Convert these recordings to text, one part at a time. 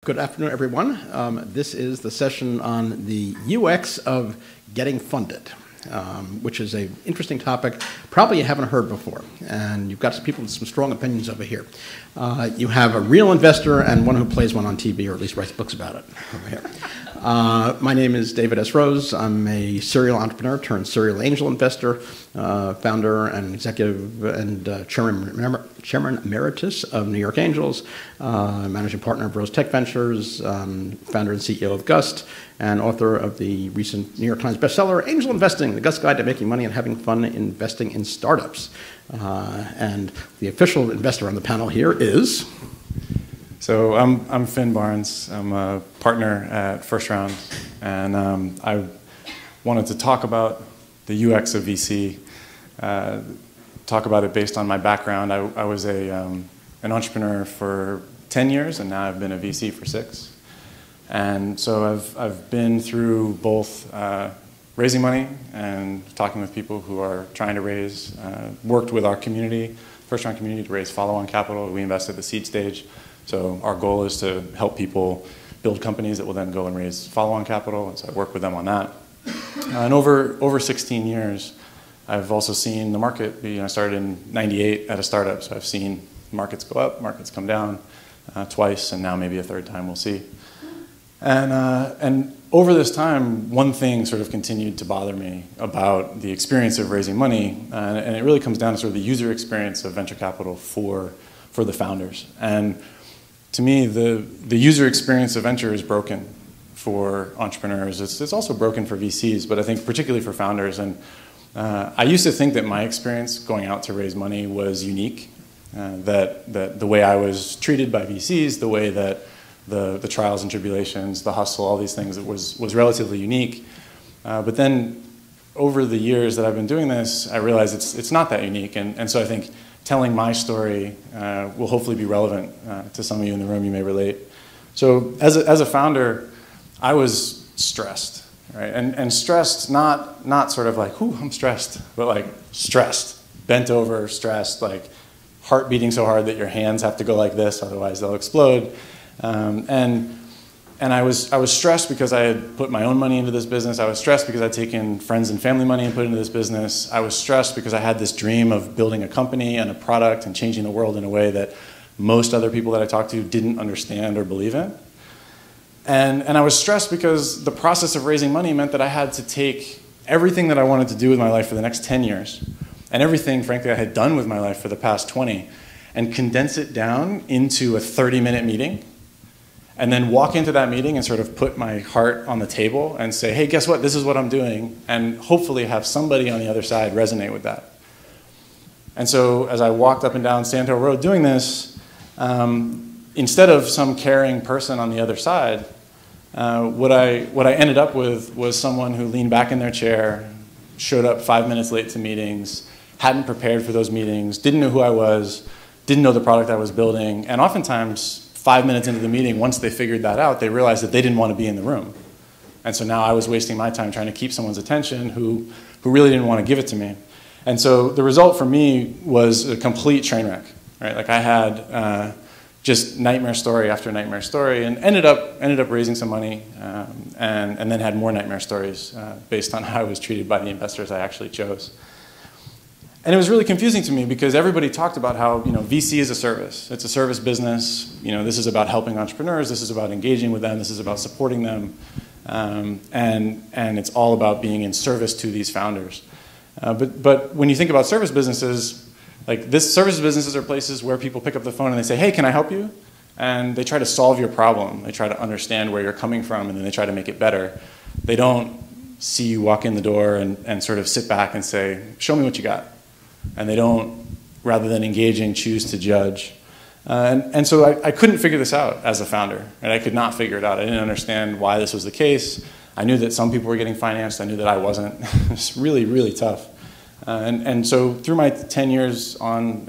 Good afternoon, everyone. This is the session on the UX of getting funded, which is an interesting topic probably you haven't heard before. And you've got some people with some strong opinions over here. You have a real investor and one who plays one on TV, or at least writes books about it over here. My name is David S. Rose. I'm a serial entrepreneur turned serial angel investor, founder and executive and chairman emeritus of New York Angels, managing partner of Rose Tech Ventures, founder and CEO of Gust, and author of the recent New York Times bestseller, Angel Investing, The Gust Guide to Making Money and Having Fun Investing in Startups. And the official investor on the panel here is... So I'm Phin Barnes. I'm a partner at First Round, and I wanted to talk about the UX of VC, talk about it based on my background. I was an entrepreneur for 10 years, and now I've been a VC for 6. And so I've been through both raising money and talking with people who are trying to raise, worked with our community, First Round community, to raise follow-on capital. We invest at the seed stage. So our goal is to help people build companies that will then go and raise follow-on capital, and so I work with them on that. And over 16 years, I've also seen the market be, I started in '98 at a startup, so I've seen markets go up, markets come down twice, and now maybe a third time, we'll see. And over this time, one thing sort of continued to bother me about the experience of raising money, and it really comes down to sort of the user experience of venture capital for the founders. And to me, the user experience of venture is broken for entrepreneurs. It's also broken for VCs, but I think particularly for founders. And I used to think that my experience going out to raise money was unique, that the way I was treated by VCs, the way that the trials and tribulations, the hustle, all these things, it was relatively unique. But then over the years that I've been doing this, I realized it's not that unique. And so I think telling my story will hopefully be relevant to some of you in the room. You may relate. So as a founder, I was stressed, right? And stressed, not sort of like, ooh, I'm stressed, but like stressed, bent over, stressed, like heart beating so hard that your hands have to go like this, otherwise they'll explode. And I was stressed because I had put my own money into this business. I was stressed because I'd taken friends and family money and put it into this business. I was stressed because I had this dream of building a company and a product and changing the world in a way that most other people that I talked to didn't understand or believe in. And I was stressed because the process of raising money meant that I had to take everything that I wanted to do with my life for the next 10 years, and everything, frankly, I had done with my life for the past 20, and condense it down into a 30-minute meeting, and then walk into that meeting and sort of put my heart on the table and say, hey, guess what? This is what I'm doing, and hopefully have somebody on the other side resonate with that. And so as I walked up and down Sand Hill Road doing this, instead of some caring person on the other side, what I ended up with was someone who leaned back in their chair, showed up 5 minutes late to meetings, hadn't prepared for those meetings, didn't know who I was, didn't know the product I was building, and oftentimes 5 minutes into the meeting, once they figured that out, they realized that they didn't want to be in the room. And so now I was wasting my time trying to keep someone's attention who really didn't want to give it to me. And so the result for me was a complete train wreck. Right? Like I had just nightmare story after nightmare story, and ended up raising some money, and then had more nightmare stories based on how I was treated by the investors I actually chose. And it was really confusing to me because everybody talked about how, VC is a service. It's a service business. This is about helping entrepreneurs. This is about engaging with them. This is about supporting them. And it's all about being in service to these founders. But when you think about service businesses, like service businesses are places where people pick up the phone and they say, hey, can I help you? And they try to solve your problem. They try to understand where you're coming from, and then they try to make it better. They don't see you walk in the door and sort of sit back and say, show me what you got. And they don't, rather than engaging, choose to judge. And so I couldn't figure this out as a founder. And I could not figure it out. I didn't understand why this was the case. I knew that some people were getting financed. I knew that I wasn't. It was really, really tough. And so through my 10 years on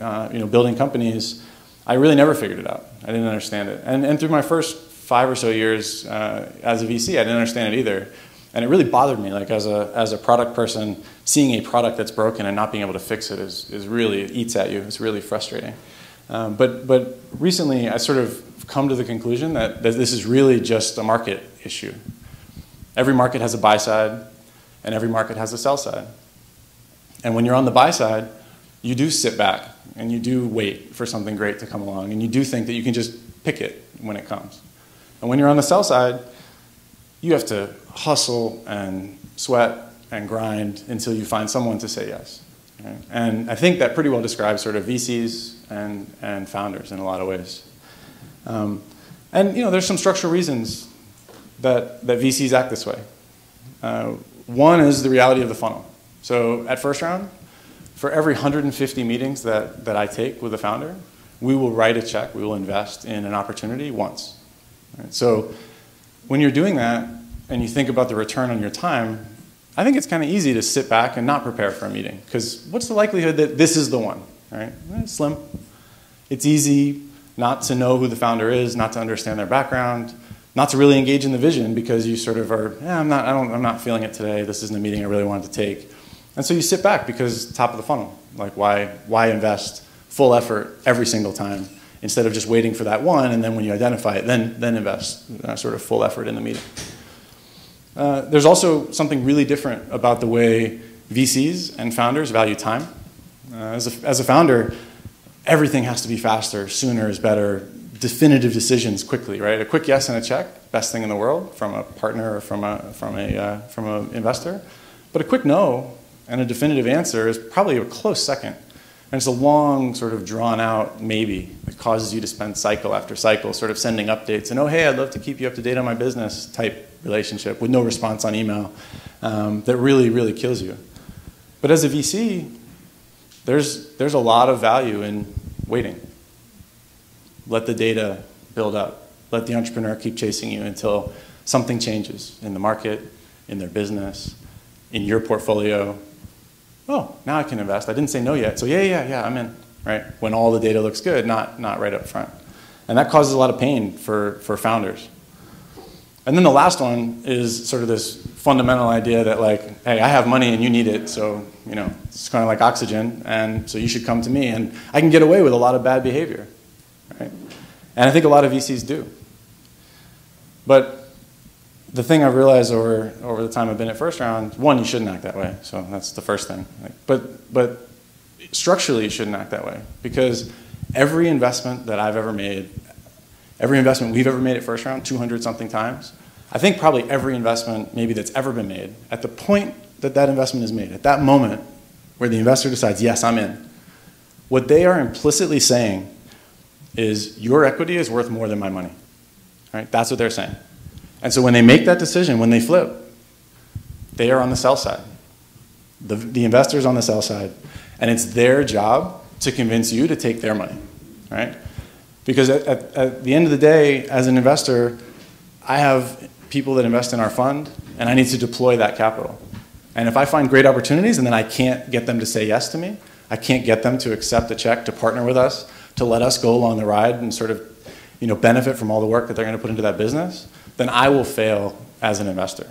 building companies, I really never figured it out. I didn't understand it. And through my first 5 or so years as a VC, I didn't understand it either. And it really bothered me, like as a product person, seeing a product that's broken and not being able to fix it is really, it eats at you. It's really frustrating. But recently, I sort of come to the conclusion that this is really just a market issue. Every market has a buy side, and every market has a sell side. And when you're on the buy side, you do sit back, and you do wait for something great to come along, and you do think that you can just pick it when it comes. And when you're on the sell side, you have to hustle and sweat and grind until you find someone to say yes. Right? And I think that pretty well describes sort of VCs and founders in a lot of ways. And there's some structural reasons that VCs act this way. One is the reality of the funnel. So at first round, for every 150 meetings that I take with a founder, we will write a check, we will invest in an opportunity once. Right? So when you're doing that and you think about the return on your time, I think it's kind of easy to sit back and not prepare for a meeting, because what's the likelihood that this is the one, right? It's slim. It's easy not to know who the founder is, not to understand their background, not to really engage in the vision because you sort of are, I'm not feeling it today. This isn't a meeting I really wanted to take. And so you sit back because top of the funnel. Like why invest full effort every single time instead of just waiting for that one, and then when you identify it, then invest sort of full effort in the meeting. There's also something really different about the way VCs and founders value time. As a founder, everything has to be faster, sooner is better, definitive decisions quickly, right? A quick yes and a check, best thing in the world from a partner or from an investor. But a quick no and a definitive answer is probably a close second. And it's a long, sort of drawn out maybe that causes you to spend cycle after cycle sort of sending updates and, oh, hey, I'd love to keep you up to date on my business type relationship with no response on email that really, really kills you. But as a VC, there's a lot of value in waiting. Let the data build up. Let the entrepreneur keep chasing you until something changes in the market, in their business, in your portfolio. Oh, now I can invest. I didn't say no yet, so yeah, I'm in, right? When all the data looks good, not right up front. And that causes a lot of pain for founders. And then the last one is sort of this fundamental idea that, like, hey, I have money and you need it, so, it's kind of like oxygen, and so you should come to me, and I can get away with a lot of bad behavior, right? And I think a lot of VCs do. But the thing I've realized over the time I've been at First Round, one, you shouldn't act that way, so that's the first thing. But structurally, you shouldn't act that way, because every investment that I've ever made, every investment we've ever made at First Round, 200-something times, I think probably every investment maybe that's ever been made, at the point that that investment is made, at that moment where the investor decides, yes, I'm in, what they are implicitly saying is your equity is worth more than my money. Right? That's what they're saying. And so when they make that decision, when they flip, they are on the sell side. The investor's on the sell side, and it's their job to convince you to take their money. Right? Because at the end of the day, as an investor, I have people that invest in our fund, and I need to deploy that capital. And if I find great opportunities and then I can't get them to say yes to me, I can't get them to accept a check, to partner with us, to let us go along the ride and sort of benefit from all the work that they're going to put into that business, then I will fail as an investor.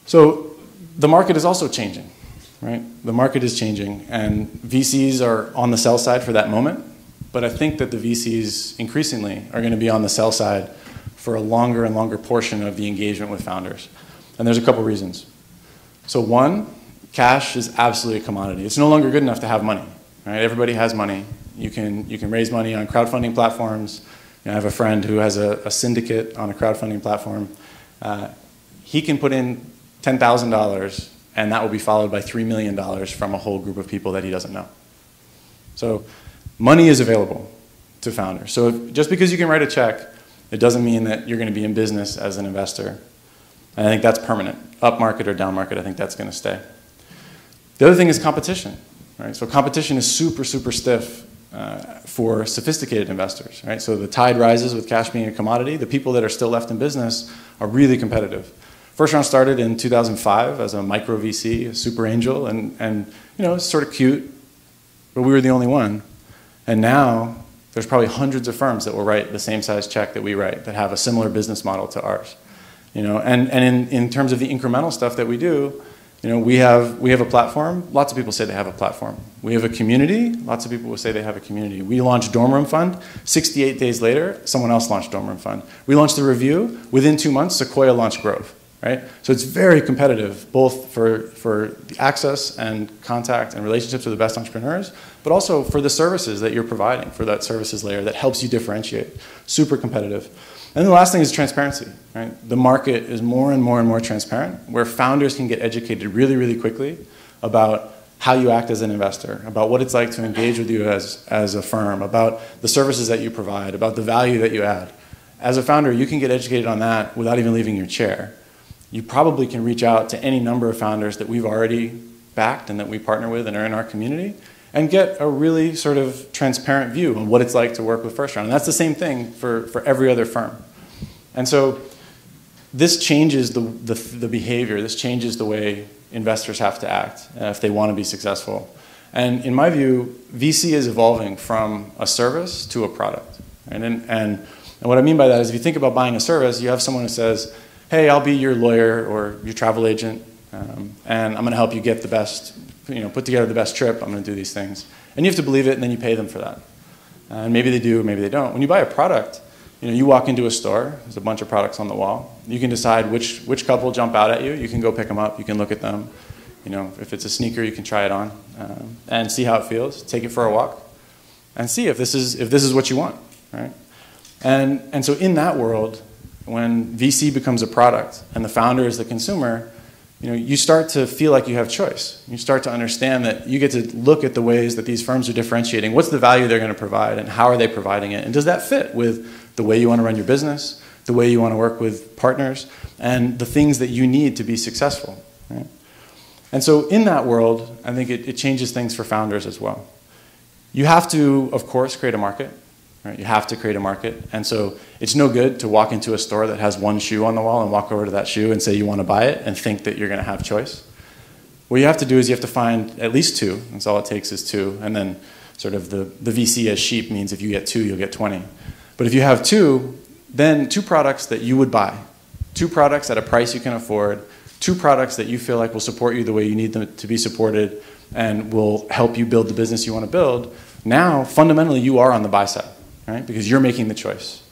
So the market is also changing. Right? The market is changing, and VCs are on the sell side for that moment, but I think that the VCs increasingly are going to be on the sell side for a longer and longer portion of the engagement with founders. And there's a couple reasons. So one, cash is absolutely a commodity. It's no longer good enough to have money. Right? Everybody has money. You can raise money on crowdfunding platforms. I have a friend who has a syndicate on a crowdfunding platform. He can put in $10,000, and that will be followed by $3 million from a whole group of people that he doesn't know. So money is available to founders. So just because you can write a check, it doesn't mean that you're going to be in business as an investor. And I think that's permanent. Up market or down market, I think that's going to stay. The other thing is competition. Right? So competition is super, super stiff for sophisticated investors. Right? So the tide rises with cash being a commodity. The people that are still left in business are really competitive. First Round started in 2005 as a micro VC, a super angel, and it's sort of cute, but we were the only one. And now there's probably hundreds of firms that will write the same size check that we write that have a similar business model to ours. And in terms of the incremental stuff that we do, We have a platform. Lots of people say they have a platform. We have a community. Lots of people will say they have a community. We launched Dorm Room Fund. 68 days later, someone else launched Dorm Room Fund. We launched the Review. Within 2 months, Sequoia launched Grove. Right? So it's very competitive, both for the access and contact and relationships with the best entrepreneurs, but also for the services that you're providing, for that services layer that helps you differentiate. Super competitive. And then the last thing is transparency. Right? The market is more and more and more transparent, where founders can get educated really, really quickly about how you act as an investor, about what it's like to engage with you as a firm, about the services that you provide, about the value that you add. As a founder, you can get educated on that without even leaving your chair. You probably can reach out to any number of founders that we've already backed and that we partner with and are in our community and get a really sort of transparent view on what it's like to work with First Round. And that's the same thing for every other firm. And so this changes the behavior. This changes the way investors have to act if they want to be successful. And in my view, VC is evolving from a service to a product. Right? And what I mean by that is if you think about buying a service, you have someone who says, hey, I'll be your lawyer or your travel agent, and I'm going to help you get the best, put together the best trip. I'm going to do these things. And you have to believe it, and then you pay them for that. And maybe they do, maybe they don't. When you buy a product, you walk into a store, there's a bunch of products on the wall. You can decide which couple jump out at you. You can go pick them up. You can look at them. If it's a sneaker, you can try it on and see how it feels. Take it for a walk and see if this is what you want, right? And so in that world, when VC becomes a product and the founder is the consumer, you start to feel like you have choice. You start to understand that you get to look at the ways that these firms are differentiating. What's the value they're going to provide and how are they providing it? And does that fit with the way you want to run your business, the way you want to work with partners, and the things that you need to be successful? Right? And so in that world, I think it changes things for founders as well. You have to, of course, create a market. Right? You have to create a market. And so it's no good to walk into a store that has one shoe on the wall and walk over to that shoe and say you want to buy it and think that you're going to have choice. What you have to do is you have to find at least 2. That's all it takes is 2. And then sort of the VC as sheep means if you get 2, you'll get 20. But if you have 2, then 2 products that you would buy, 2 products at a price you can afford, 2 products that you feel like will support you the way you need them to be supported and will help you build the business you want to build. Now, fundamentally, you are on the buy side. Right? Because you're making the choice.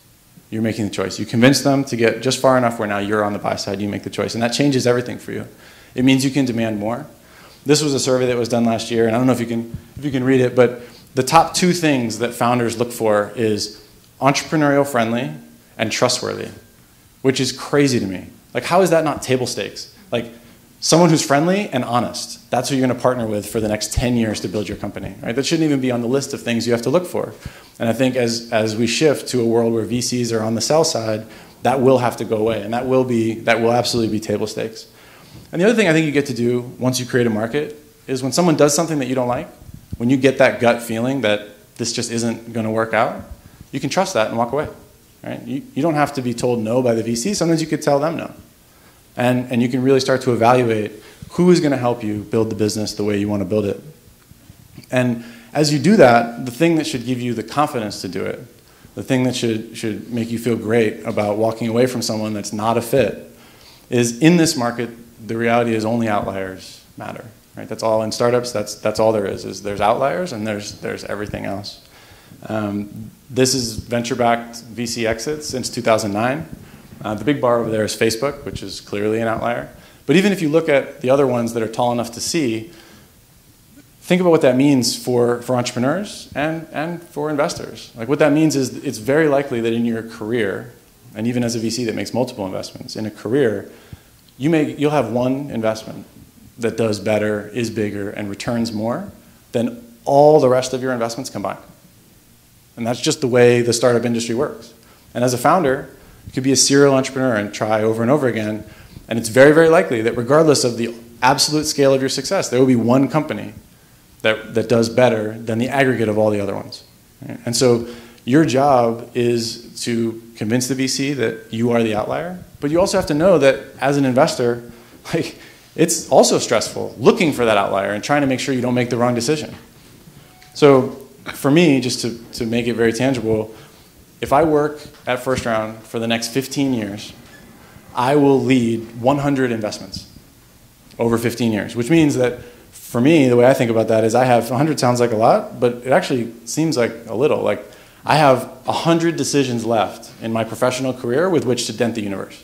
You're making the choice. You convince them to get just far enough where now you're on the buy side, you make the choice. And that changes everything for you. It means you can demand more. This was a survey that was done last year, and I don't know if you can read it, but the top 2 things that founders look for is entrepreneurial friendly and trustworthy, which is crazy to me. Like, how is that not table stakes? Like, someone who's friendly and honest, that's who you're going to partner with for the next 10 years to build your company. Right? That shouldn't even be on the list of things you have to look for. And I think as we shift to a world where VCs are on the sell side, that will have to go away, and that will absolutely be table stakes. And the other thing I think you get to do once you create a market is when someone does something that you don't like, when you get that gut feeling that this just isn't going to work out, you can trust that and walk away. Right? You don't have to be told no by the VC. Sometimes you could tell them no. And you can really start to evaluate who is going to help you build the business the way you want to build it. And as you do that, the thing that should give you the confidence to do it, the thing that should make you feel great about walking away from someone that's not a fit, is in this market, the reality is only outliers matter. Right? That's all in startups. That's all there is there's outliers and there's everything else. This is venture-backed VC exits since 2009. The big bar over there is Facebook, which is clearly an outlier. But even if you look at the other ones that are tall enough to see, think about what that means for entrepreneurs and for investors. Like, what that means is it's very likely that in your career, and even as a VC that makes multiple investments, in a career, you'll have one investment that does better, is bigger, and returns more than all the rest of your investments combined. And that's just the way the startup industry works. And as a founder, you could be a serial entrepreneur and try over and over again, and it's very, very likely that regardless of the absolute scale of your success, there will be one company that does better than the aggregate of all the other ones. Right? And so your job is to convince the VC that you are the outlier, but you also have to know that as an investor, like, it's also stressful looking for that outlier and trying to make sure you don't make the wrong decision. So for me, just to make it very tangible, if I work at First Round for the next 15 years, I will lead 100 investments. over 15 years, which means that for me, the way I think about that is I have 100 sounds like a lot, but it actually seems like a little. Like I have 100 decisions left in my professional career with which to dent the universe.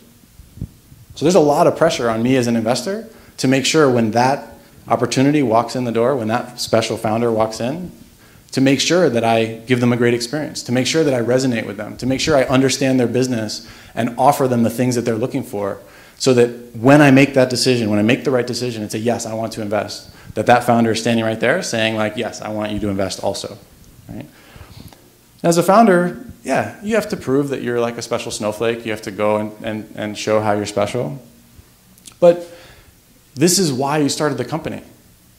So there's a lot of pressure on me as an investor to make sure when that opportunity walks in the door, when that special founder walks in, to make sure that I give them a great experience, to make sure that I resonate with them, to make sure I understand their business and offer them the things that they're looking for, so that when I make that decision, when I make the right decision and say, yes, I want to invest, that founder is standing right there saying, like, yes, I want you to invest also. Right? As a founder, yeah, you have to prove that you're like a special snowflake. You have to go and show how you're special. But this is why you started the company.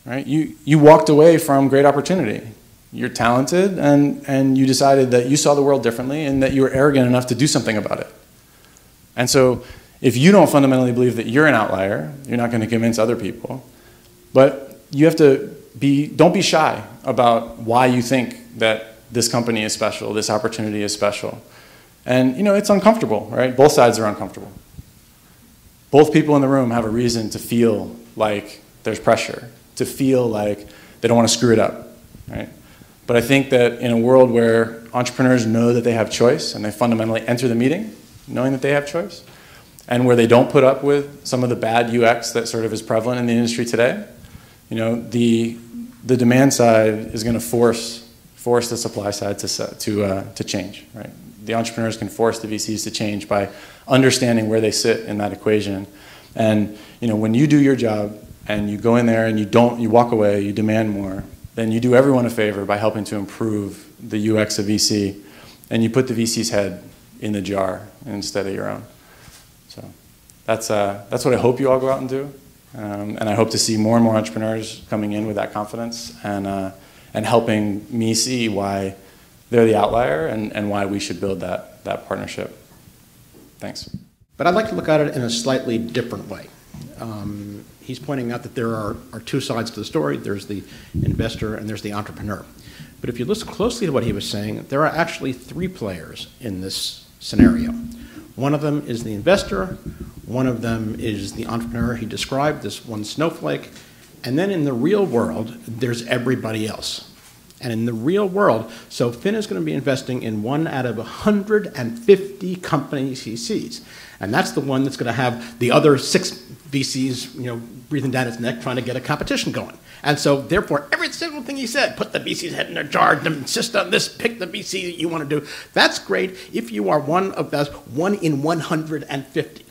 Right? You walked away from great opportunity. You're talented, and you decided that you saw the world differently and that you were arrogant enough to do something about it. And so if you don't fundamentally believe that you're an outlier, you're not going to convince other people. But you have to don't be shy about why you think that this company is special, this opportunity is special. And it's uncomfortable, right? Both sides are uncomfortable. Both people in the room have a reason to feel like there's pressure, to feel like they don't want to screw it up, right? But I think that in a world where entrepreneurs know that they have choice and they fundamentally enter the meeting knowing that they have choice, and where they don't put up with some of the bad UX that sort of is prevalent in the industry today, the demand side is going to force the supply side to change, right? The entrepreneurs can force the VCs to change by understanding where they sit in that equation. And when you do your job and you go in there and you walk away, you demand more, then you do everyone a favor by helping to improve the UX of VC, and you put the VC's head in the jar instead of your own. So that's what I hope you all go out and do, and I hope to see more and more entrepreneurs coming in with that confidence and helping me see why they're the outlier and why we should build that partnership. Thanks. But I'd like to look at it in a slightly different way. He's pointing out that there are two sides to the story. There's the investor and there's the entrepreneur. But if you listen closely to what he was saying, there are actually three players in this scenario. One of them is the investor, one of them is the entrepreneur he described, this one snowflake, and then in the real world, there's everybody else. And in the real world, so Phin is going to be investing in 1 out of 150 companies he sees. And that's the one that's going to have the other 6 VCs, breathing down its neck, trying to get a competition going. And so, therefore, every single thing he said, put the VC's head in their jar, insist on this, pick the VC that you want to do, that's great if you are one of those 1 in 150.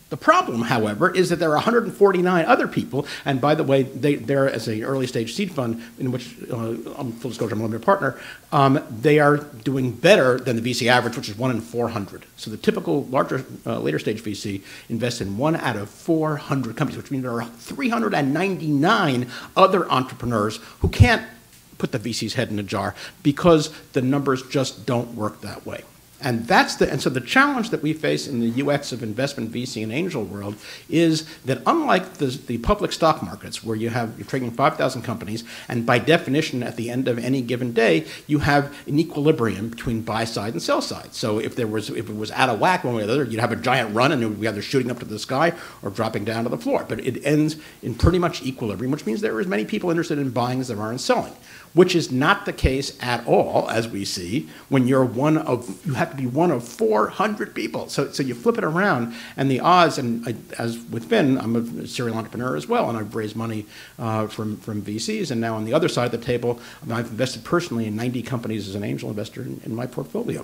The problem, however, is that there are 149 other people, and by the way, they're as an early stage seed fund in which, full disclosure, I'm a limited partner, they are doing better than the VC average, which is 1 in 400. So the typical larger, later stage VC invests in 1 out of 400 companies, which means there are 399 other entrepreneurs who can't put the VC's head in a jar because the numbers just don't work that way. And so the challenge that we face in the UX of investment VC and angel world is that unlike the public stock markets where you're trading 5,000 companies, and by definition at the end of any given day, you have an equilibrium between buy side and sell side. So if it was out of whack one way or the other, you'd have a giant run and it would be either shooting up to the sky or dropping down to the floor. But it ends in pretty much equilibrium, which means there are as many people interested in buying as there are in selling, which is not the case at all, as we see, when you have to be one of 400 people. So you flip it around, and the odds, and as with Phin, I'm a serial entrepreneur as well, and I've raised money from VCs, and now on the other side of the table, I've invested personally in 90 companies as an angel investor in my portfolio.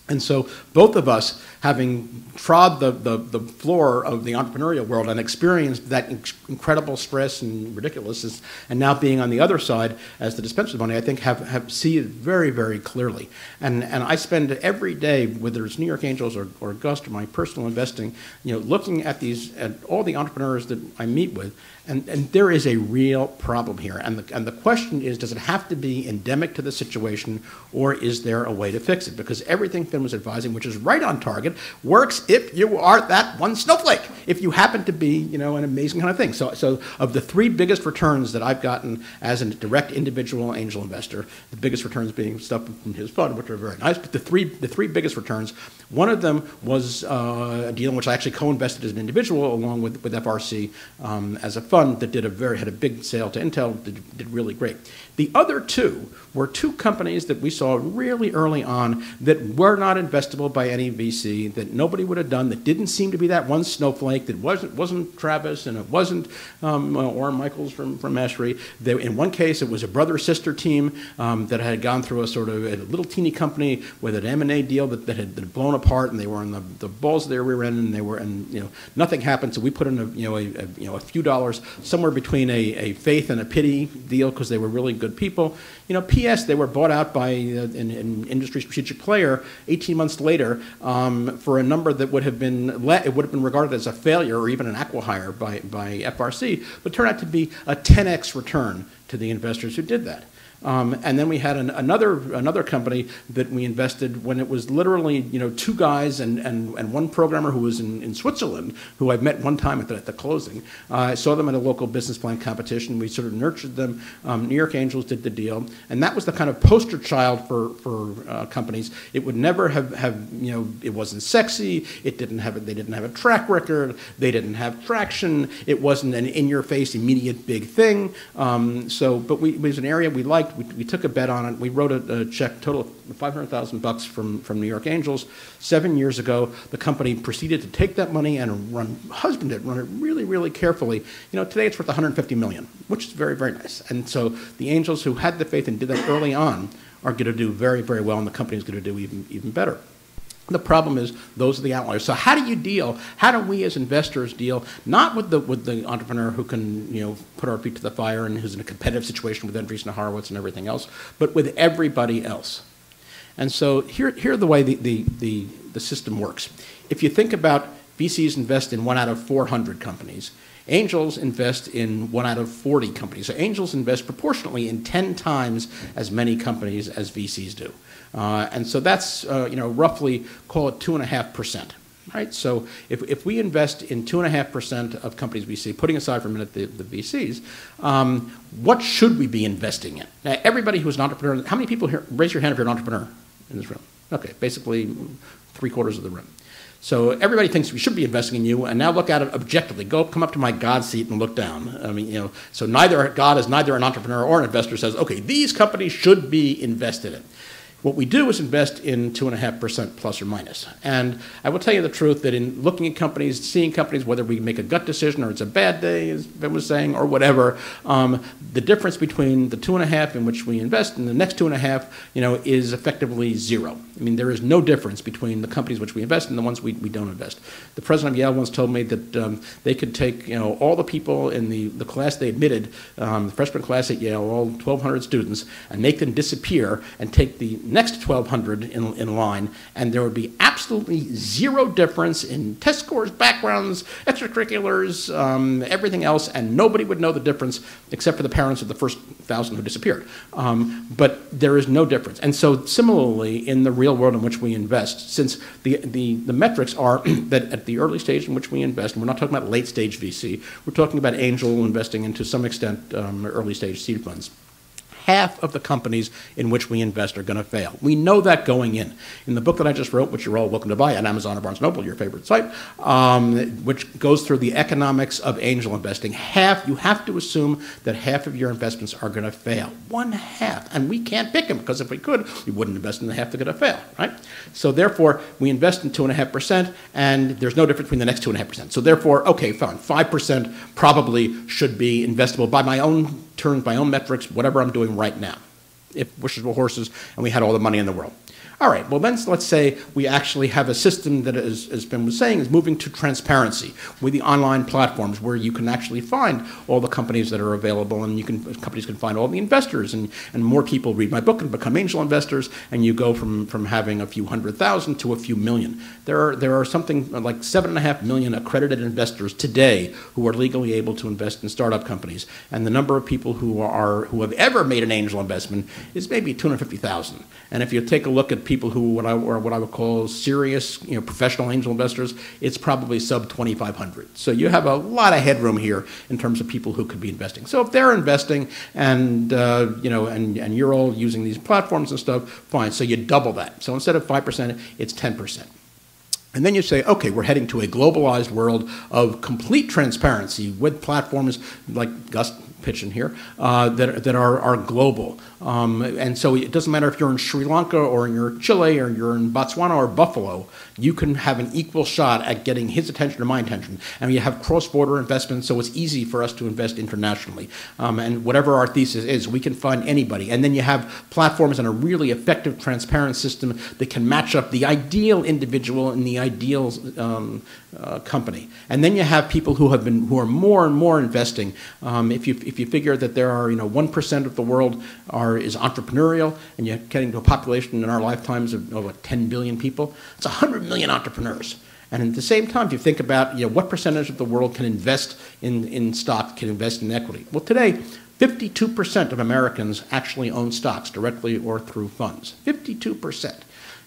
And so both of us, having trod the floor of the entrepreneurial world and experienced that incredible stress and ridiculousness, and now being on the other side as the dispenser of money, I think have see it very, very clearly. And I spend every day, whether it's New York Angels or Gust or my personal investing, looking at all the entrepreneurs that I meet with, and there is a real problem here. And the question is, does it have to be endemic to the situation, or is there a way to fix it? Because everything Phin was advising, which is right on target, works if you are that one snowflake. if you happen to be, you know, an amazing kind of thing. So of the 3 biggest returns that I've gotten as a direct individual angel investor, the biggest returns being stuff from his fund, which are very nice, but the three biggest returns, one of them was a deal in which I actually co-invested as an individual along with FRC as a fund that had a big sale to Intel, did really great. The other 2 were 2 companies that we saw really early on that were not investable by any VC, that nobody would have done, that didn't seem to be that one snowflake, that wasn't Travis and it wasn't Orrin Michaels from Ashbury. In one case, it was a brother-sister team that had gone through a sort of a little teeny company with an M&A deal that had been blown apart, and they were in the balls of their rear end, and you know, nothing happened. So we put in a few dollars somewhere between a faith and a pity deal because they were really good people. You know, P.S. they were bought out by an industry strategic player 18 months later for a number that would have been regarded as a failure or even an acqui-hire by FRC, but turned out to be a 10x return to the investors who did that. And then we had another company that we invested when it was literally, you know, 2 guys and one programmer who was in Switzerland, who I met one time at the closing. I saw them at a local business plan competition. We sort of nurtured them. New York Angels did the deal, and that was the kind of poster child for companies. It would never have you know, it wasn't sexy. They didn't have a track record. They didn't have traction. It wasn't an in-your-face immediate big thing. But it was an area we liked. We took a bet on it. We wrote a check, total of $500,000 from New York Angels 7 years ago. The company proceeded to take that money and run it really, really carefully. You know, today it's worth $150 million, which is very, very nice. And so the angels who had the faith and did that early on are going to do very, very well, and the company is going to do even better. The problem is those are the outliers. So how do we as investors deal, not with the entrepreneur who can, you know, put our feet to the fire and who's in a competitive situation with Andreessen Horowitz and everything else, but with everybody else. And so here the way the system works. If you think about VCs invest in 1 out of 400 companies, angels invest in 1 out of 40 companies. So angels invest proportionately in 10 times as many companies as VCs do. And so that's, you know, roughly, call it 2.5%. Right? So if we invest in 2.5% of companies we see, putting aside for a minute the VCs, what should we be investing in? Now, everybody who's an entrepreneur, how many people here, raise your hand if you're an entrepreneur in this room? Okay, basically 3/4 of the room. So everybody thinks we should be investing in you, and now look at it objectively. Come up to my God seat and look down. I mean, you know, so God is neither an entrepreneur or an investor, says, okay, these companies should be invested in. What we do is invest in 2.5% plus or minus. And I will tell you the truth that in looking at companies, seeing companies, whether we make a gut decision or it's a bad day, as Ben was saying, or whatever, the difference between the 2.5 in which we invest and the next 2.5, you know, is effectively 0. I mean, there is no difference between the companies which we invest and the ones we don't invest. The president of Yale once told me that they could take, you know, all the people in the class they admitted, the freshman class at Yale, all 1,200 students, and make them disappear and take the next 1,200 in line, and there would be absolutely 0 difference in test scores, backgrounds, extracurriculars, everything else, and nobody would know the difference except for the parents of the first 1,000 who disappeared. But there is no difference. And so similarly, in the real world in which we invest, since the metrics are that at the early stage in which we invest, and we're not talking about late stage VC, we're talking about angel investing and to some extent early stage seed funds. Half of the companies in which we invest are going to fail. We know that going in. In the book that I just wrote, which you're all welcome to buy on Amazon or Barnes & Noble, your favorite site, which goes through the economics of angel investing, you have to assume that half of your investments are going to fail. 1/2. And we can't pick them, because if we could, we wouldn't invest in the half that are going to fail, right? So therefore, we invest in 2.5%, and there's no difference between the next 2.5%. So therefore, okay, fine, 5% probably should be investable by my own terms, my own metrics, whatever I'm doing right now, if wishes were horses and we had all the money in the world. All right, well then let's say we actually have a system that, as Ben was saying, is moving to transparency with the online platforms where you can actually find all the companies that are available, and companies can find all the investors, and more people read my book and become angel investors, and you go from having a few 100,000 to a few million. There are something like 7.5 million accredited investors today who are legally able to invest in startup companies, and the number of people who have ever made an angel investment is maybe 250,000. And if you take a look at people who what I would call serious, professional angel investors, it's probably sub 2,500. So you have a lot of headroom here in terms of people who could be investing. So if they're investing and and you're all using these platforms and stuff, fine. So you double that. So instead of 5%, it's 10%. And then you say, okay, we're heading to a globalized world of complete transparency with platforms like Gust pitching here that are global. And so it doesn't matter if you're in Sri Lanka or you're in Chile or you're in Botswana or Buffalo, you can have an equal shot at getting his attention or my attention. And you have cross-border investments, so it's easy for us to invest internationally. And whatever our thesis is, we can find anybody. And then you have platforms and a really effective, transparent system that can match up the ideal individual and the ideal company. And then you have people who are more and more investing. If you figure that there are 1% of the world is entrepreneurial, and you're getting to a population in our lifetimes of 10 billion people, it's 100 million entrepreneurs. And at the same time, if you think about what percentage of the world can invest in stock, can invest in equity. Well, today, 52% of Americans actually own stocks directly or through funds. 52%.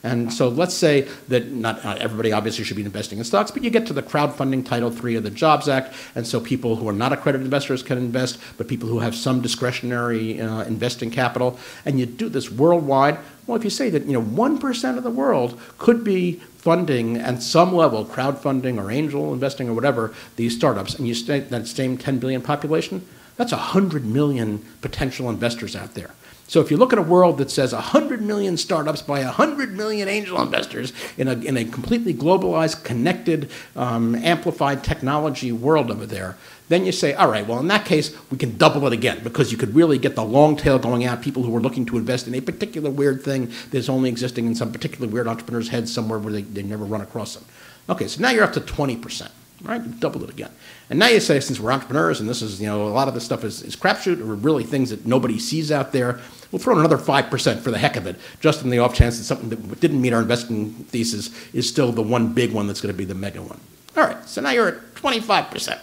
And so let's say that not everybody obviously should be investing in stocks, but you get to the crowdfunding Title III of the Jobs Act, and so people who are not accredited investors can invest, but people who have some discretionary investing capital, and you do this worldwide. Well, if you say that 1% of the world could be funding at some level, crowdfunding or angel investing or whatever, these startups, and you state that same 10 billion population, that's 100 million potential investors out there. So if you look at a world that says 100 million startups by 100 million angel investors in a completely globalized, connected, amplified technology world over there, then you say, all right, well, in that case, we can double it again, because you could really get the long tail going out, people who are looking to invest in a particular weird thing that's only existing in some particular weird entrepreneur's head somewhere where they never run across them. Okay, so now you're up to 20%. Right, you doubled it again. And now you say, since we're entrepreneurs and this is, a lot of this stuff is crapshoot or really things that nobody sees out there, we'll throw in another 5% for the heck of it, just in the off chance that something that didn't meet our investing thesis is still the one big one that's going to be the mega one. All right, so now you're at 25%.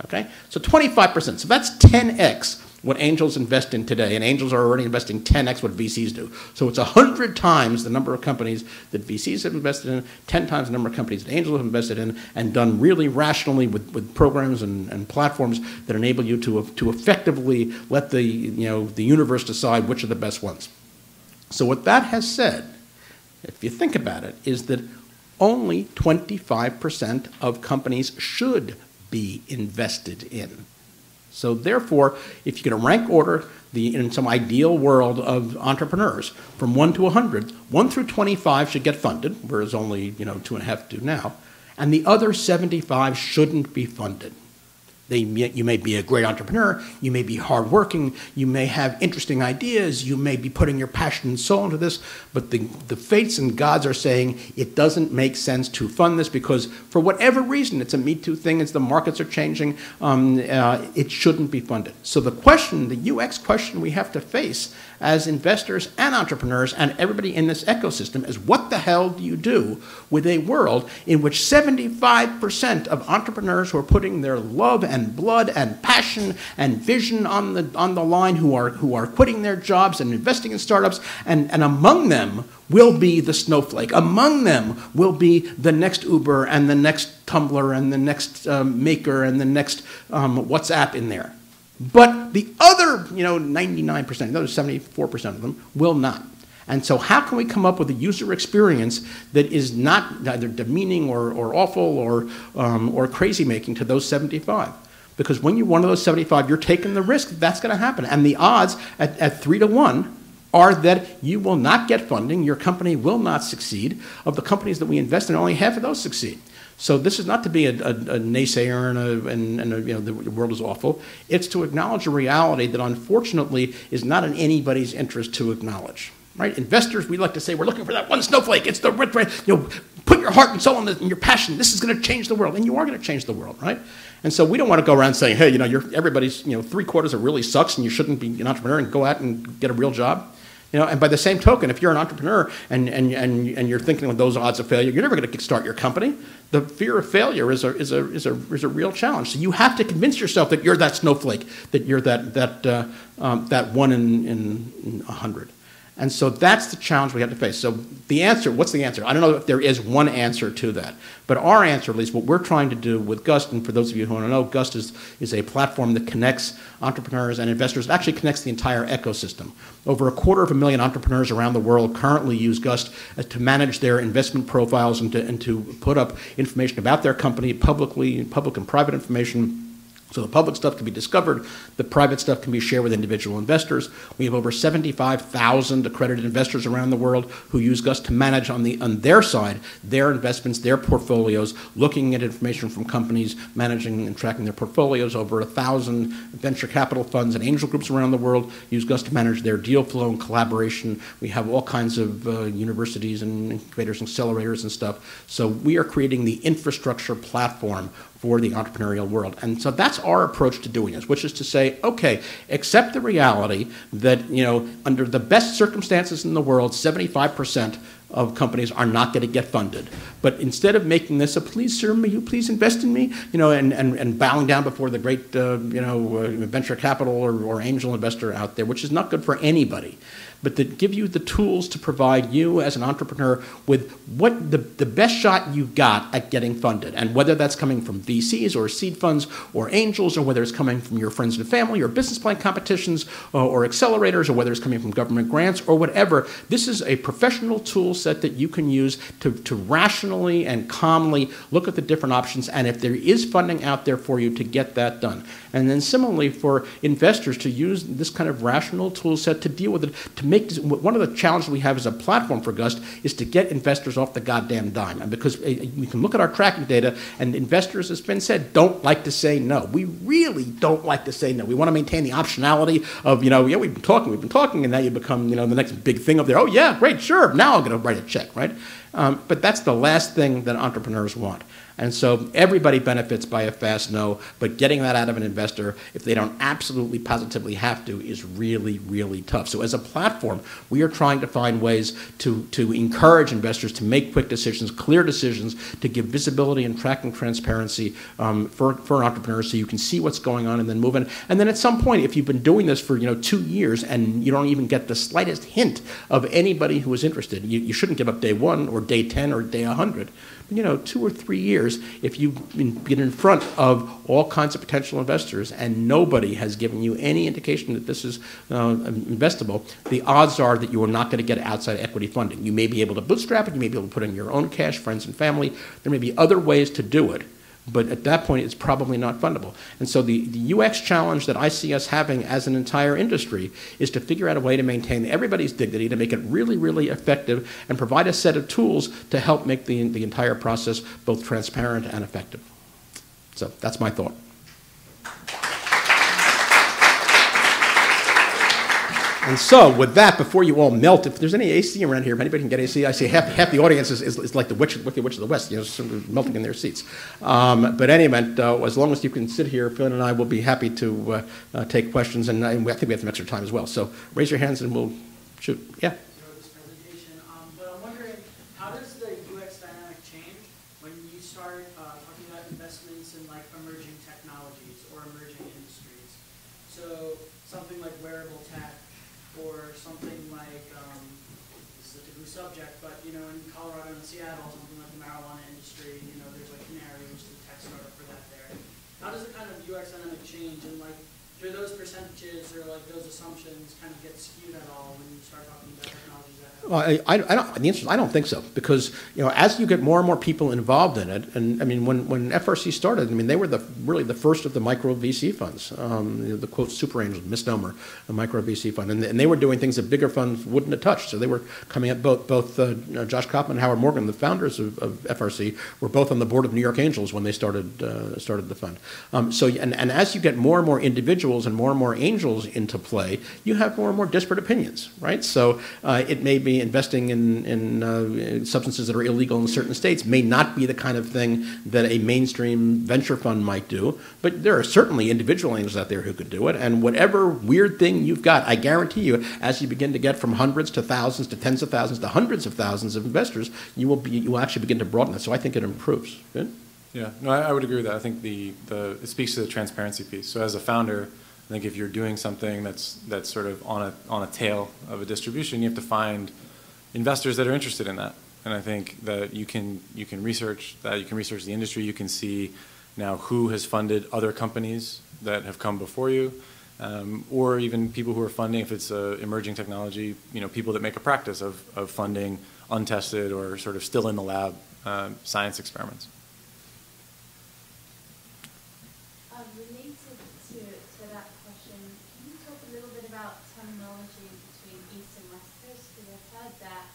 Okay, so 25%. So that's 10x what angels invest in today, and angels are already investing 10x what VCs do. So it's 100 times the number of companies that VCs have invested in, 10 times the number of companies that angels have invested in, and done really rationally with programs and platforms that enable you to effectively let the universe decide which are the best ones. So what that has said, if you think about it, is that only 25% of companies should be invested in. So therefore, if you're going to rank order in some ideal world of entrepreneurs from 1 to 100, 1 through 25 should get funded, whereas only 2.5 do now, and the other 75 shouldn't be funded. You may be a great entrepreneur, you may be hardworking, you may have interesting ideas, you may be putting your passion and soul into this, but the fates and gods are saying it doesn't make sense to fund this because for whatever reason, it's a Me Too thing, as the markets are changing, it shouldn't be funded. So the question, the UX question we have to face as investors and entrepreneurs and everybody in this ecosystem is, what the hell do you do with a world in which 75% of entrepreneurs who are putting their love and blood and passion and vision on the line, who are quitting their jobs and investing in startups, and among them will be the snowflake. Among them will be the next Uber and the next Tumblr and the next Maker and the next WhatsApp in there. But the other 99%, the other 74% of them will not. And so how can we come up with a user experience that is not either demeaning or awful or crazy-making to those 75? Because when you're one of those 75, you're taking the risk that that's going to happen. And the odds at 3 to 1 are that you will not get funding, your company will not succeed. Of the companies that we invest in, only half of those succeed. So this is not to be a naysayer and the world is awful. It's to acknowledge a reality that unfortunately is not in anybody's interest to acknowledge. Right? Investors, we like to say, we're looking for that one snowflake. It's the put your heart and soul in your passion. This is going to change the world, and you are going to change the world, right? And so we don't want to go around saying, hey, everybody's 3/4 of really sucks, and you shouldn't be an entrepreneur and go out and get a real job. And by the same token, if you're an entrepreneur and you're thinking of those odds of failure, you're never going to start your company. The fear of failure is a real challenge. So you have to convince yourself that you're that snowflake, that you're that 1 in 100. And so that's the challenge we have to face. So the answer, what's the answer? I don't know if there is one answer to that. But our answer, at least what we're trying to do with Gust, and for those of you who don't know, Gust is a platform that connects entrepreneurs and investors. It actually connects the entire ecosystem. Over 250,000 entrepreneurs around the world currently use Gust to manage their investment profiles and to put up information about their company publicly, public and private information. So the public stuff can be discovered, the private stuff can be shared with individual investors. We have over 75,000 accredited investors around the world who use Gust to manage on their side their investments, their portfolios, looking at information from companies, managing and tracking their portfolios. Over 1,000 venture capital funds and angel groups around the world use Gust to manage their deal flow and collaboration. We have all kinds of universities and incubators and accelerators and stuff. So we are creating the infrastructure platform for the entrepreneurial world. And so that's our approach to doing this, which is to say, okay, accept the reality that, under the best circumstances in the world, 75% of companies are not going to get funded. But instead of making this a please, sir, may you please invest in me, and bowing down before the great, venture capital or angel investor out there, which is not good for anybody, but that give you the tools to provide you as an entrepreneur with what the best shot you've got at getting funded. And whether that's coming from VCs or seed funds or angels, or whether it's coming from your friends and family or business plan competitions or accelerators, or whether it's coming from government grants or whatever, this is a professional tool set that you can use to rationally and calmly look at the different options, and if there is funding out there for you, to get that done. And then similarly for investors to use this kind of rational tool set to deal with it, to make one of the challenges we have as a platform for Gust is to get investors off the goddamn dime. And because we can look at our tracking data, and investors, as Phin said, don't like to say no. We really don't like to say no. We want to maintain the optionality of, yeah, we've been talking, and now you become, the next big thing up there. Oh yeah, great, sure, now I'm going to write a check, right? But that's the last thing that entrepreneurs want. And so everybody benefits by a fast no, but getting that out of an investor, if they don't absolutely positively have to, is really, really tough. So as a platform, we are trying to find ways to encourage investors to make quick decisions, clear decisions, to give visibility and tracking transparency for entrepreneurs, so you can see what's going on and then move in. And then at some point, if you've been doing this for 2 years and you don't even get the slightest hint of anybody who is interested, you shouldn't give up day 1 or day 10 or day 100. 2 or 3 years, if you've been in front of all kinds of potential investors and nobody has given you any indication that this is investable, the odds are that you are not going to get outside equity funding. You may be able to bootstrap it, you may be able to put in your own cash, friends and family. There may be other ways to do it, but at that point, it's probably not fundable. And so the UX challenge that I see us having as an entire industry is to figure out a way to maintain everybody's dignity, to make it really, really effective, and provide a set of tools to help make the entire process both transparent and effective. So that's my thought. And so, with that, before you all melt, if there's any AC around here, if anybody can get AC, I see half the audience is like the Witch of the West, sort of melting in their seats. But anyway, as long as you can sit here, Phin and I will be happy to take questions, and I think we have some extra time as well. So raise your hands and we'll shoot. Yeah. But I'm wondering, how does the UX dynamic change when you start talking about investments in like emerging technologies or emerging industries? So something like wearable tech, or something like, this is a taboo subject, but in Colorado and Seattle, something like the marijuana industry, there's like Canary, which is a tech startup for that there. How does the kind of UX dynamic change, and like, do those percentages or like those assumptions kind of get skewed at all when you start talking about technologies that have? Well, the answer is I don't think so, because as you get more and more people involved in it, and I mean when FRC started, I mean they were really the first of the micro VC funds, the quote super angel misnomer, a micro VC fund, and they were doing things that bigger funds wouldn't have touched. So they were coming up. Both Josh Kaufman and Howard Morgan, the founders of FRC, were both on the board of New York Angels when they started the fund. And as you get more and more individuals and more angels into play, you have more and more disparate opinions, right? So it may be investing in substances that are illegal in certain states may not be the kind of thing that a mainstream venture fund might do, but there are certainly individual angels out there who could do it, and whatever weird thing you've got, I guarantee you, as you begin to get from hundreds to thousands to tens of thousands to hundreds of thousands of investors, you will actually begin to broaden it. So I think it improves. Good? Yeah, no, I would agree with that. I think it speaks to the transparency piece. So as a founder, I think if you're doing something that's sort of on a tail of a distribution, you have to find investors that are interested in that. And I think that you can research that, you can research the industry, you can see now who has funded other companies that have come before you, or even people who are funding, if it's emerging technology, people that make a practice of funding untested or sort of still in the lab science experiments. Related to that question, can you talk a little bit about terminology between East and West Coast? Because I've heard that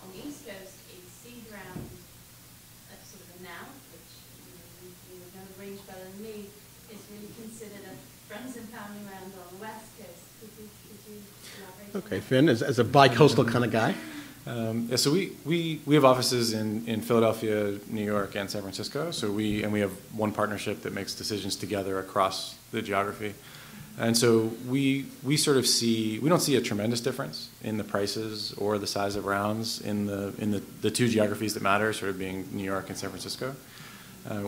on the East Coast, a seed round, sort of a noun, which you know the range better than me, is really considered a friends and family round on the West Coast. Could you elaborate? Okay, Phin, as a bi-coastal kind of guy. Yeah, so we have offices in Philadelphia, New York, and San Francisco. So we have one partnership that makes decisions together across the geography. And so we sort of we don't see a tremendous difference in the prices or the size of rounds in the two geographies that matter, sort of being New York and San Francisco.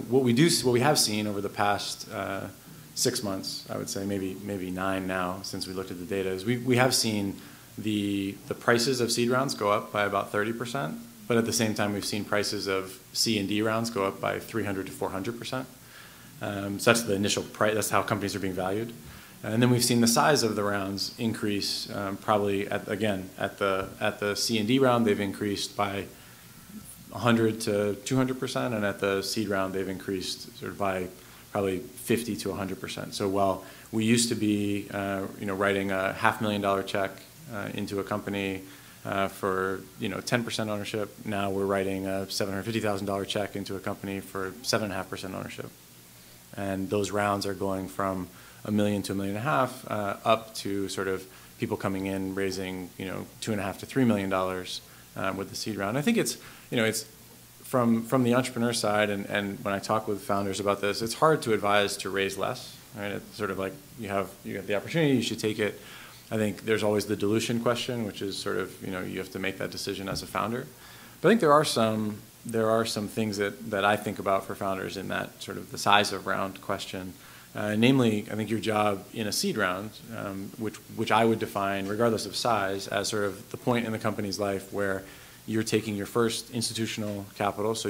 What we have seen over the past 6 months, I would say maybe 9 now since we looked at the data, is we have seen the prices of seed rounds go up by about 30%, but at the same time we've seen prices of C and D rounds go up by 300 to 400%. So that's the initial price. That's how companies are being valued. And then we've seen the size of the rounds increase. Probably at the C and D round they've increased by 100 to 200%, and at the seed round they've increased sort of by probably 50 to 100%. So while we used to be writing a $500,000 check into a company for 10% ownership, now we're writing a $750,000 check into a company for 7.5% ownership. And those rounds are going from $1 million to $1.5 million up to sort of people coming in raising $2.5 to $3 million with the seed round. I think it's from the entrepreneur side, and when I talk with founders about this, it's hard to advise to raise less. Right? It's sort of like you have the opportunity, you should take it. I think there's always the dilution question, which is sort of you have to make that decision as a founder. But I think there are some things that I think about for founders in that sort of the size of round question. Namely, I think your job in a seed round, which I would define, regardless of size, as sort of the point in the company's life where you're taking your first institutional capital. So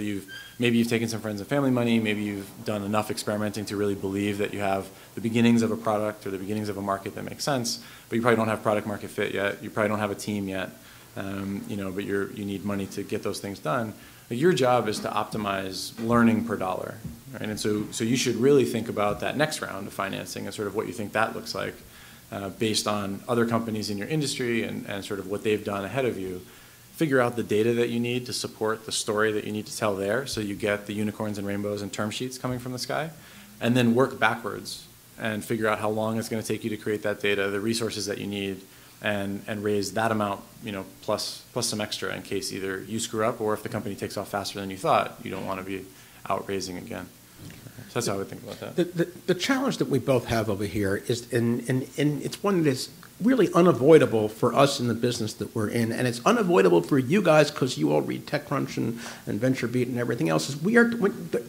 maybe you've taken some friends and family money, maybe you've done enough experimenting to really believe that you have the beginnings of a product or the beginnings of a market that makes sense, but you probably don't have product market fit yet, you probably don't have a team yet, but you need money to get those things done. But your job is to optimize learning per dollar, right? And so you should really think about that next round of financing and sort of what you think that looks like based on other companies in your industry and sort of what they've done ahead of you. Figure out the data that you need to support the story that you need to tell there, so you get the unicorns and rainbows and term sheets coming from the sky, and then work backwards and figure out how long it's going to take you to create that data, the resources that you need, and raise that amount, plus some extra in case either you screw up or if the company takes off faster than you thought, you don't want to be out raising again. So that's how I would think about that. The challenge that we both have over here is, and it's one that is really unavoidable for us in the business that we're in, and it's unavoidable for you guys because you all read TechCrunch and VentureBeat and everything else, is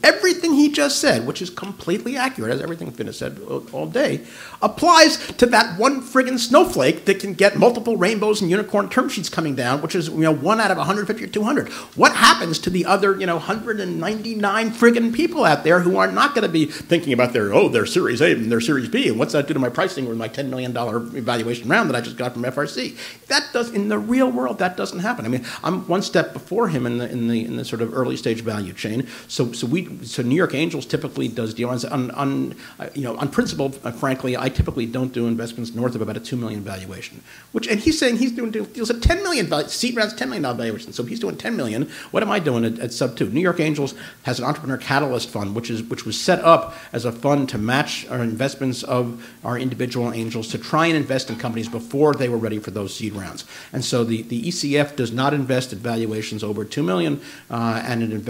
everything he just said, which is completely accurate, as everything Phin has said all day, applies to that one friggin' snowflake that can get multiple rainbows and unicorn term sheets coming down, which is 1 out of 150 or 200. What happens to the other 199 friggin' people out there who are not going to be thinking about their Series A and their Series B, and what's that do to my pricing or my $10 million evaluation round that I just got from FRC? In the real world, that doesn't happen. I mean, I'm one step before him in the sort of early stage value chain. So New York Angels typically does deals on principle. Frankly, I typically don't do investments north of about a $2 million valuation. And he's saying he's doing deals at $10 million seed rounds, $10 million valuation. So if he's doing $10 million, what am I doing at sub 2? New York Angels has an entrepreneur catalyst fund, which was set up as a fund to match our investments of our individual angels to try and invest in companies before they were ready for those seed rounds. And so the ECF does not invest at valuations over $2 million, and it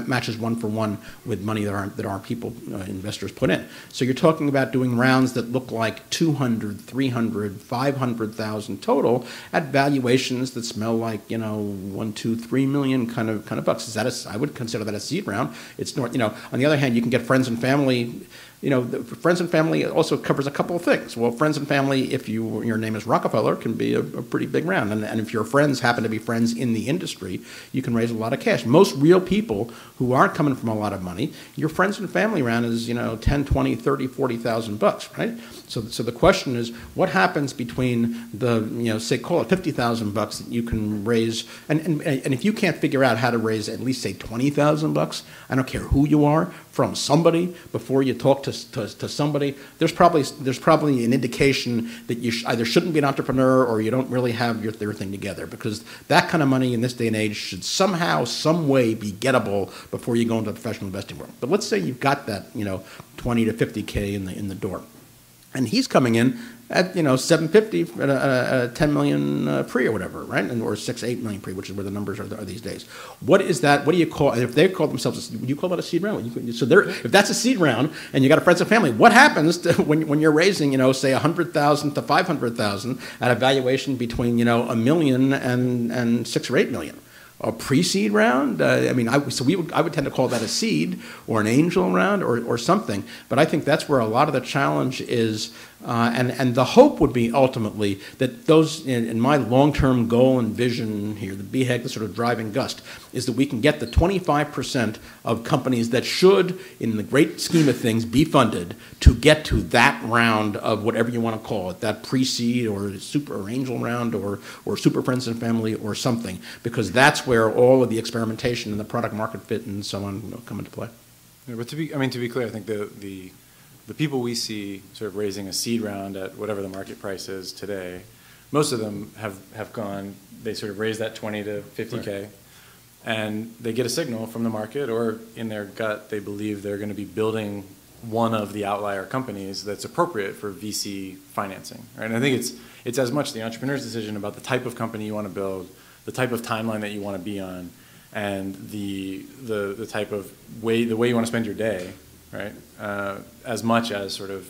matches 1-for-1 with money that our people, investors, put in. So you're talking about doing rounds that look like 200, 300, 500,000 total at valuations that smell like 1, 2, 3 million kind of bucks. I would consider that a seed round. It's not, on the other hand, you can get friends and family friends and family also covers a couple of things. Well, friends and family, if your name is Rockefeller, can be a pretty big round. And if your friends happen to be friends in the industry, you can raise a lot of cash. Most real people who aren't coming from a lot of money, your friends and family round is, 10, 20, 30, 40,000 bucks, right? So the question is, what happens between the, say, call it 50,000 bucks that you can raise, and if you can't figure out how to raise at least, say, 20,000 bucks, I don't care who you are, from somebody before you talk to somebody, there's probably an indication that you either shouldn't be an entrepreneur or you don't really have your thing together, because that kind of money in this day and age should somehow, some way be gettable before you go into the professional investing world. But let's say you've got that, 20 to 50K in the door, and he's coming in at 750 at a 10 million pre or whatever, right? Or 6-8 million pre, which is where the numbers are these days. What is that? What do you call? And if they call themselves, would you call that a seed round? So if that's a seed round, and you got a friends and family, what happens when you're raising, say 100,000 to 500,000 at a valuation between $1 million and 6 or 8 million? A pre-seed round? I would tend to call that a seed or an angel round or something. But I think that's where a lot of the challenge is. And the hope would be ultimately that those, in my long-term goal and vision here, the BHAG, the sort of driving Gust, is that we can get the 25% of companies that should, in the great scheme of things, be funded to get to that round of whatever you want to call it, that pre-seed or super or angel round or super friends and family or something, because that's where all of the experimentation and the product market fit and so on come into play. Yeah, but to be clear, I think the people we see sort of raising a seed round at whatever the market price is today, most of them have gone, they sort of raise that 20 to 50K, right, and they get a signal from the market, or in their gut they believe they're going to be building one of the outlier companies that's appropriate for VC financing, right? And I think it's as much the entrepreneur's decision about the type of company you want to build, the type of timeline that you want to be on, and the type of way you want to spend your day, right? As much as sort of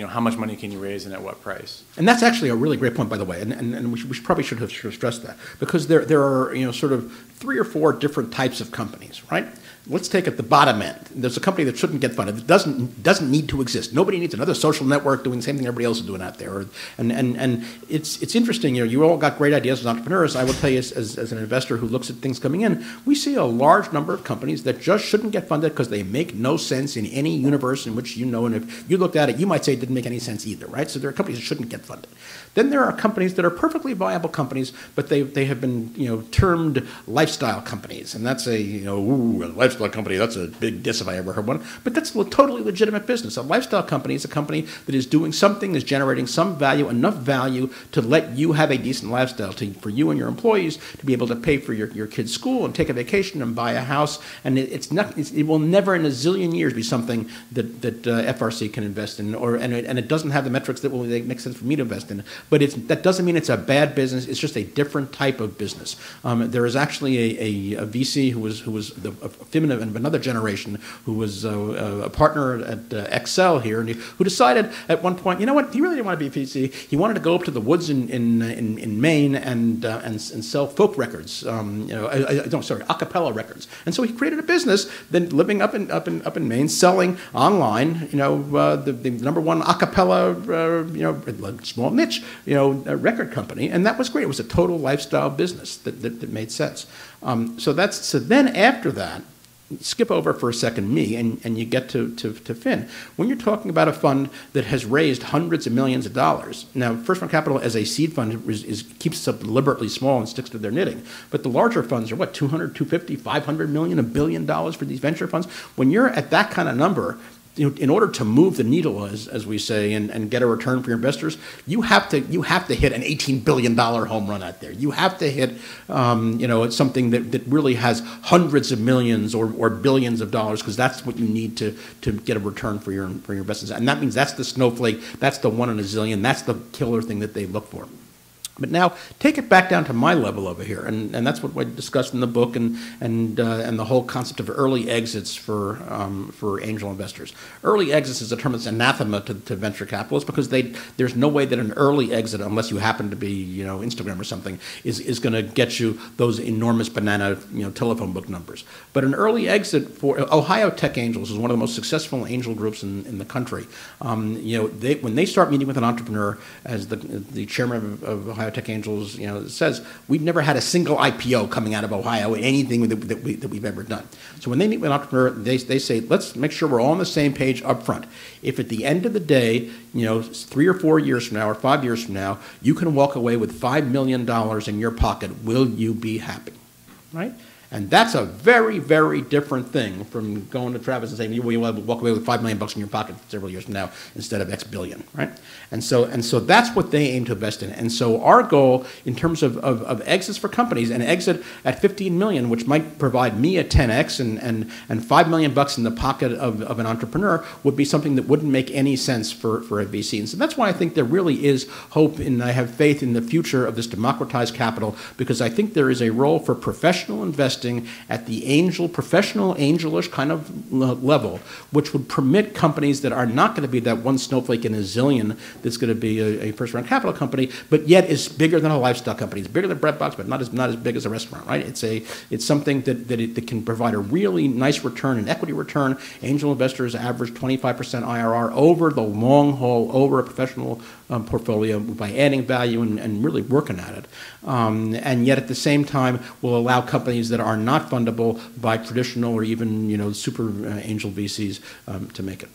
how much money can you raise and at what price? And that's actually a really great point, by the way, and we probably should have stressed that, because there are sort of 3 or 4 different types of companies, right? Let's take at the bottom end. There's a company that shouldn't get funded. It doesn't need to exist. Nobody needs another social network doing the same thing everybody else is doing out there. And it's interesting. You all got great ideas as entrepreneurs. I will tell you, as an investor who looks at things coming in, we see a large number of companies that just shouldn't get funded because they make no sense in any universe in which and if you looked at it, you might say it didn't make any sense either, right? So there are companies that shouldn't get funded. Then there are companies that are perfectly viable companies, but they have been termed lifestyle companies, and that's a lifestyle company. That's a big diss if I ever heard one. But that's a totally legitimate business. A lifestyle company is a company that is doing something, is generating some value, enough value to let you have a decent lifestyle, for you and your employees to be able to pay for your kids' school and take a vacation and buy a house. And it will never in a zillion years be something that FRC can invest in, and it doesn't have the metrics that will make sense for me to invest in. But that doesn't mean it's a bad business. It's just a different type of business. There is actually a VC who was a Phin of another generation, who was a partner at Excel here, and who decided at one point, you know what, he really didn't want to be a VC. He wanted to go up to the woods in Maine and sell folk records, a cappella records. And so he created a business, then living up in Maine, selling online, the number one a cappella, small niche, a record company, and that was great. It was a total lifestyle business that made sense. So then after that, skip over for a second me, and you get to Phin. When you're talking about a fund that has raised hundreds of millions of dollars, now First Round Capital as a seed fund keeps itself deliberately small and sticks to their knitting, but the larger funds are what, 200, 250, 500 million, $1 billion for these venture funds. When you're at that kind of number, in order to move the needle, as we say, and get a return for your investors, you have to hit an $18 billion home run out there. You have to hit it's something that really has hundreds of millions or billions of dollars, because that's what you need to get a return for your investors. And that means that's the snowflake, that's the one in a zillion, that's the killer thing that they look for. But now take it back down to my level over here, and that's what I discussed in the book, and the whole concept of early exits for angel investors. Early exits is a term that's anathema to venture capitalists because there's no way that an early exit, unless you happen to be Instagram or something, is going to get you those enormous banana telephone book numbers. But an early exit for Ohio Tech Angels is one of the most successful angel groups in the country. When they start meeting with an entrepreneur, as the chairman of Ohio Tech Angels, says, we've never had a single IPO coming out of Ohio in anything that we've ever done. So when they meet with an entrepreneur, they say, let's make sure we're all on the same page up front. If at the end of the day, 3 or 4 years from now or 5 years from now, you can walk away with $5 million in your pocket, will you be happy? Right? And that's a very, very different thing from going to Travis and saying, you will walk away with $5 million in your pocket several years from now instead of X billion, right? And so that's what they aim to invest in. And so our goal in terms of exits for companies, an exit at 15 million, which might provide me a 10x and $5 million in the pocket of an entrepreneur, would be something that wouldn't make any sense for a VC. And so that's why I think there really is hope, and I have faith in the future of this democratized capital, because I think there is a role for professional investing at the professional angelish kind of level, which would permit companies that are not going to be that one snowflake in a zillion that's going to be a first-round capital company, but yet is bigger than a lifestyle company. It's bigger than Breadbox, but not as big as a restaurant, right? It's something that can provide a really nice return, an equity return. Angel investors average 25% IRR over the long haul, over a professional portfolio by adding value and really working at it. And yet at the same time will allow companies that are not fundable by traditional or even super angel VCs to make it.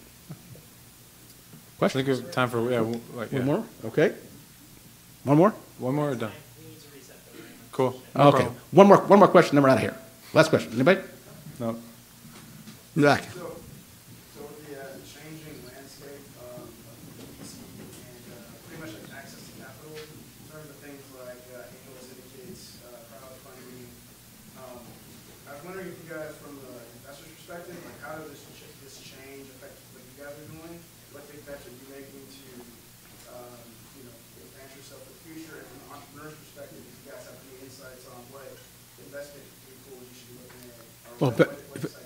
Question? I think we have time for one more. Okay. One more. One more or done? Cool. No okay. Problem. One more question. Then we're out of here. Last question. Anybody? No. Zach. So the changing landscape of VC and pretty much like access to capital in terms of things like angel syndicates, crowdfunding. I was wondering if you guys, from the investor's perspective, like how does this change affect what you guys are doing? What big bets are you making to advance yourself for the future? And from an entrepreneur's perspective, if you guys have any insights on what investment tools you should be looking at? Well,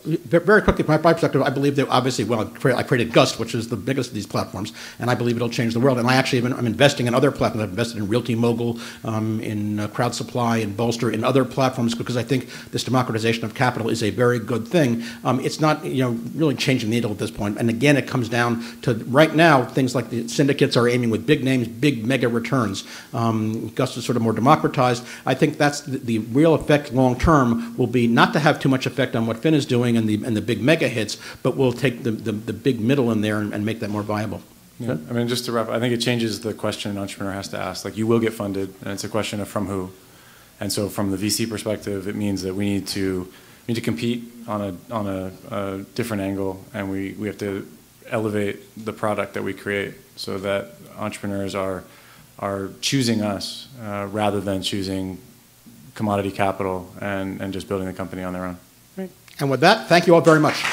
very quickly, from my perspective, I believe that obviously, I created Gust, which is the biggest of these platforms, and I believe it'll change the world. And I'm investing in other platforms. I've invested in Realty Mogul, in Crowd Supply, and Bolster, in other platforms, because I think this democratization of capital is a very good thing. It's not, really changing the needle at this point. And again, it comes down to right now, things like the syndicates are aiming with big names, big mega returns. Gust is sort of more democratized. I think that's the real effect long term will be not to have too much effect on what Phin is doing and the big mega hits, but we'll take the big middle in there and make that more viable. Yeah. I mean, just to wrap up, I think it changes the question an entrepreneur has to ask. Like, you will get funded, and it's a question of from who. And so from the VC perspective, it means that we need to compete on a different angle, and we have to elevate the product that we create so that entrepreneurs are choosing us rather than choosing commodity capital and just building the company on their own. Right. And with that, thank you all very much.